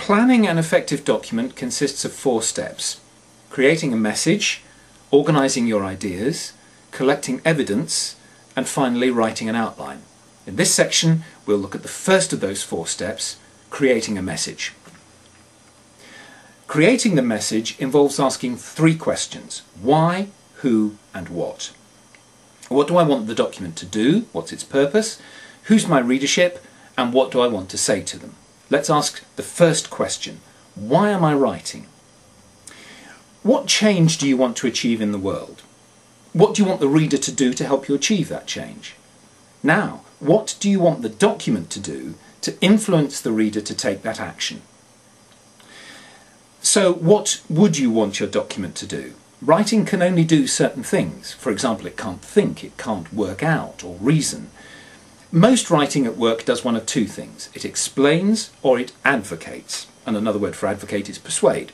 Planning an effective document consists of 4 steps: creating a message, organising your ideas, collecting evidence, and finally writing an outline. In this section, we'll look at the first of those 4 steps, creating a message. Creating the message involves asking 3 questions: why, who, and what. What do I want the document to do? What's its purpose? Who's my readership? And what do I want to say to them? Let's ask the first question. Why am I writing? What change do you want to achieve in the world? What do you want the reader to do to help you achieve that change? Now, what do you want the document to do to influence the reader to take that action? So what would you want your document to do? Writing can only do certain things. For example, it can't think, it can't work out or reason. Most writing at work does one of 2 things. It explains or it advocates. And another word for advocate is persuade.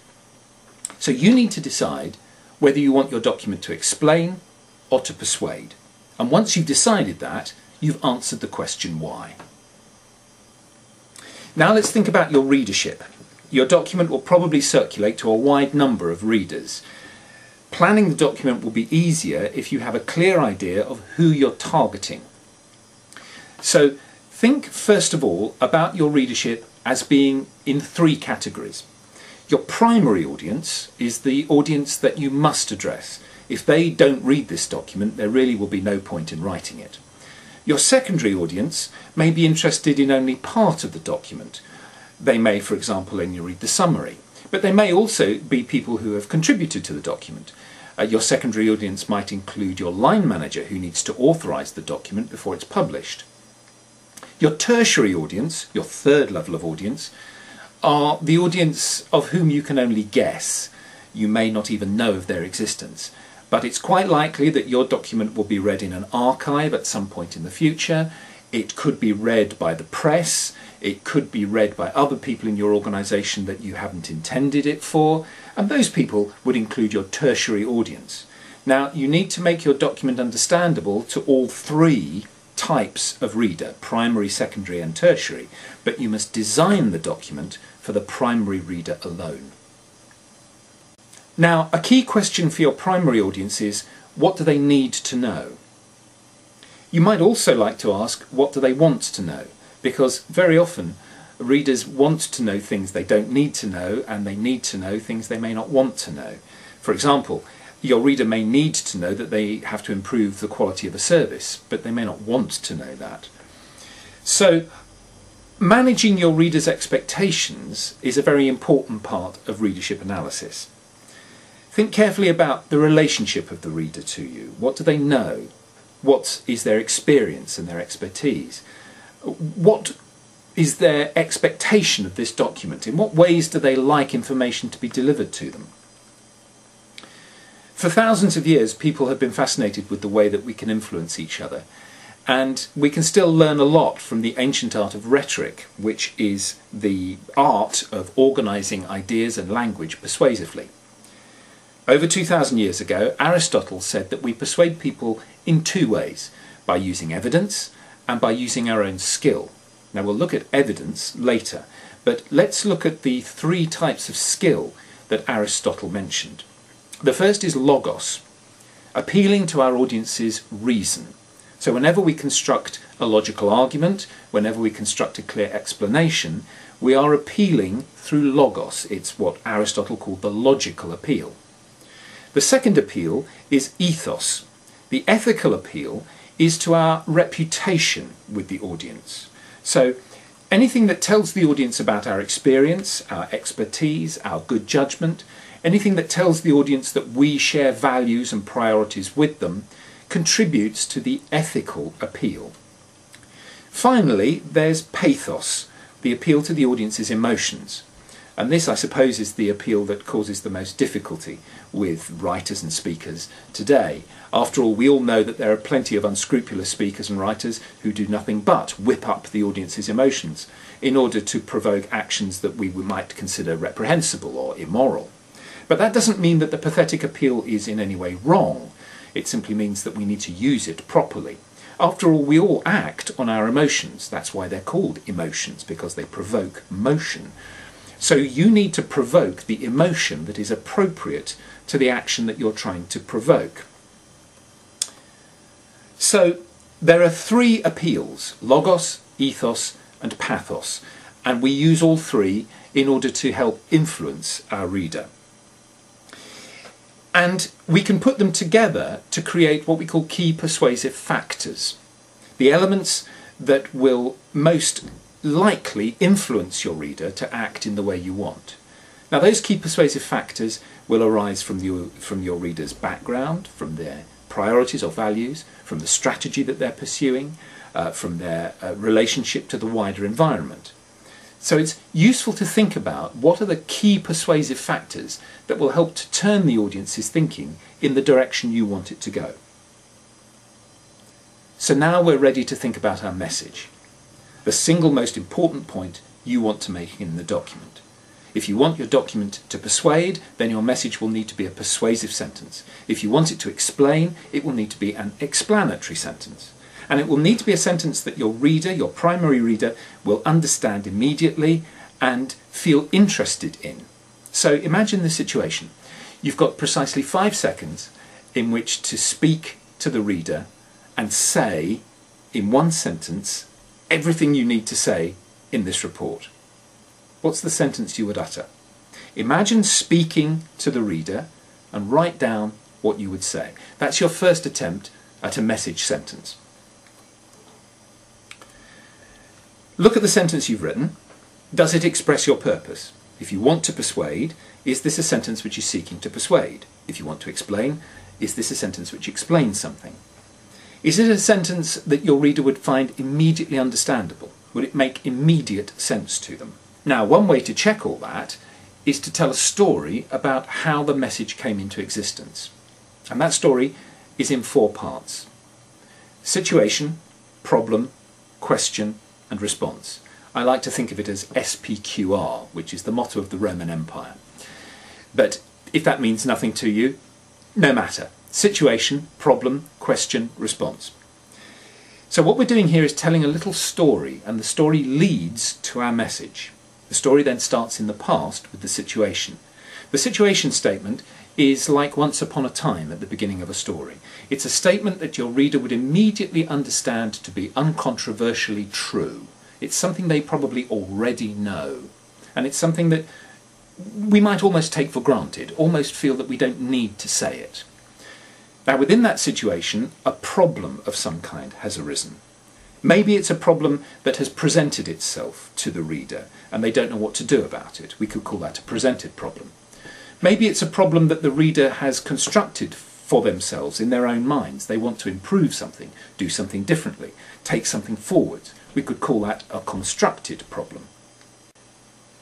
So you need to decide whether you want your document to explain or to persuade. And once you've decided that, you've answered the question why. Now let's think about your readership. Your document will probably circulate to a wide number of readers. Planning the document will be easier if you have a clear idea of who you're targeting. So think first of all about your readership as being in 3 categories. Your primary audience is the audience that you must address. If they don't read this document, there really will be no point in writing it. Your secondary audience may be interested in only part of the document. They may, for example, only read the summary, but they may also be people who have contributed to the document. Your secondary audience might include your line manager who needs to authorise the document before it's published. Your tertiary audience, your third level of audience, are the audience of whom you can only guess. You may not even know of their existence, but it's quite likely that your document will be read in an archive at some point in the future. It could be read by the press, it could be read by other people in your organisation that you haven't intended it for, and those people would include your tertiary audience. Now, you need to make your document understandable to all 3 types of reader, primary, secondary and tertiary, but you must design the document for the primary reader alone. Now, a key question for your primary audience is, what do they need to know? You might also like to ask, what do they want to know? Because very often readers want to know things they don't need to know, and they need to know things they may not want to know. For example, your reader may need to know that they have to improve the quality of a service, but they may not want to know that. So, managing your reader's expectations is a very important part of readership analysis. Think carefully about the relationship of the reader to you. What do they know? What is their experience and their expertise? What is their expectation of this document? In what ways do they like information to be delivered to them? For thousands of years, people have been fascinated with the way that we can influence each other, and we can still learn a lot from the ancient art of rhetoric, which is the art of organising ideas and language persuasively. Over 2,000 years ago, Aristotle said that we persuade people in 2 ways, by using evidence and by using our own skill. Now, we'll look at evidence later, but let's look at the 3 types of skill that Aristotle mentioned. The first is logos, appealing to our audience's reason. So whenever we construct a logical argument, whenever we construct a clear explanation, we are appealing through logos. It's what Aristotle called the logical appeal. The second appeal is ethos. The ethical appeal is to our reputation with the audience. So anything that tells the audience about our experience, our expertise, our good judgment, anything that tells the audience that we share values and priorities with them, contributes to the ethical appeal. Finally, there's pathos, the appeal to the audience's emotions. And this, I suppose, is the appeal that causes the most difficulty with writers and speakers today. After all, we all know that there are plenty of unscrupulous speakers and writers who do nothing but whip up the audience's emotions in order to provoke actions that we might consider reprehensible or immoral. But that doesn't mean that the pathetic appeal is in any way wrong. It simply means that we need to use it properly. After all, we all act on our emotions. That's why they're called emotions, because they provoke motion. So you need to provoke the emotion that is appropriate to the action that you're trying to provoke. So there are three appeals: logos, ethos, and pathos, and we use all three in order to help influence our reader. And we can put them together to create what we call key persuasive factors, the elements that will most likely influence your reader to act in the way you want. Now, those key persuasive factors will arise from your reader's background, from their priorities or values, from the strategy that they're pursuing, from their relationship to the wider environment. So it's useful to think about what are the key persuasive factors that will help to turn the audience's thinking in the direction you want it to go. So now we're ready to think about our message, the single most important point you want to make in the document. If you want your document to persuade, then your message will need to be a persuasive sentence. If you want it to explain, it will need to be an explanatory sentence. And it will need to be a sentence that your reader, your primary reader, will understand immediately and feel interested in. So imagine this situation. You've got precisely 5 seconds in which to speak to the reader and say, in one sentence, everything you need to say in this report. What's the sentence you would utter? Imagine speaking to the reader and write down what you would say. That's your first attempt at a message sentence. Look at the sentence you've written. Does it express your purpose? If you want to persuade, is this a sentence which is seeking to persuade? If you want to explain, is this a sentence which explains something? Is it a sentence that your reader would find immediately understandable? Would it make immediate sense to them? Now, one way to check all that is to tell a story about how the message came into existence. And that story is in 4 parts: situation, problem, question, and response. I like to think of it as SPQR, which is the motto of the Roman Empire. But if that means nothing to you, no matter. Situation, problem, question, response. So what we're doing here is telling a little story, and the story leads to our message. The story then starts in the past with the situation. The situation statement is like once upon a time at the beginning of a story. It's a statement that your reader would immediately understand to be uncontroversially true. It's something they probably already know. And it's something that we might almost take for granted, almost feel that we don't need to say it. Now, within that situation, a problem of some kind has arisen. Maybe it's a problem that has presented itself to the reader and they don't know what to do about it. We could call that a presented problem. Maybe it's a problem that the reader has constructed for themselves in their own minds. They want to improve something, do something differently, take something forward. We could call that a constructed problem.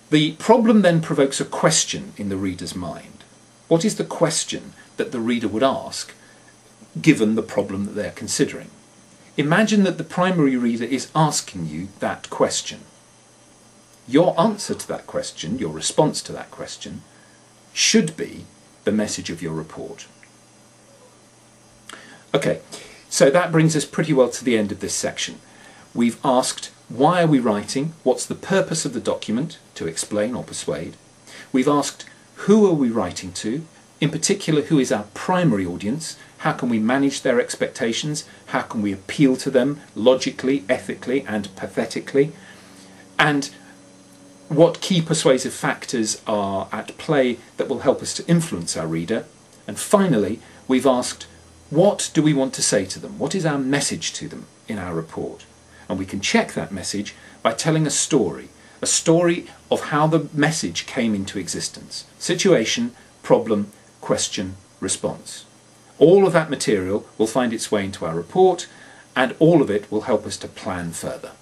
The problem then provokes a question in the reader's mind. What is the question that the reader would ask given the problem that they're considering? Imagine that the primary reader is asking you that question. Your answer to that question, your response to that question, should be the message of your report. Okay, so that brings us pretty well to the end of this section. We've asked, why are we writing? What's the purpose of the document? To explain or persuade. We've asked, who are we writing to? In particular, who is our primary audience? How can we manage their expectations? How can we appeal to them logically, ethically, and pathetically? And what key persuasive factors are at play that will help us to influence our reader? And finally, we've asked, what do we want to say to them? What is our message to them in our report? And we can check that message by telling a story of how the message came into existence. Situation, problem, question, response. All of that material will find its way into our report, and all of it will help us to plan further.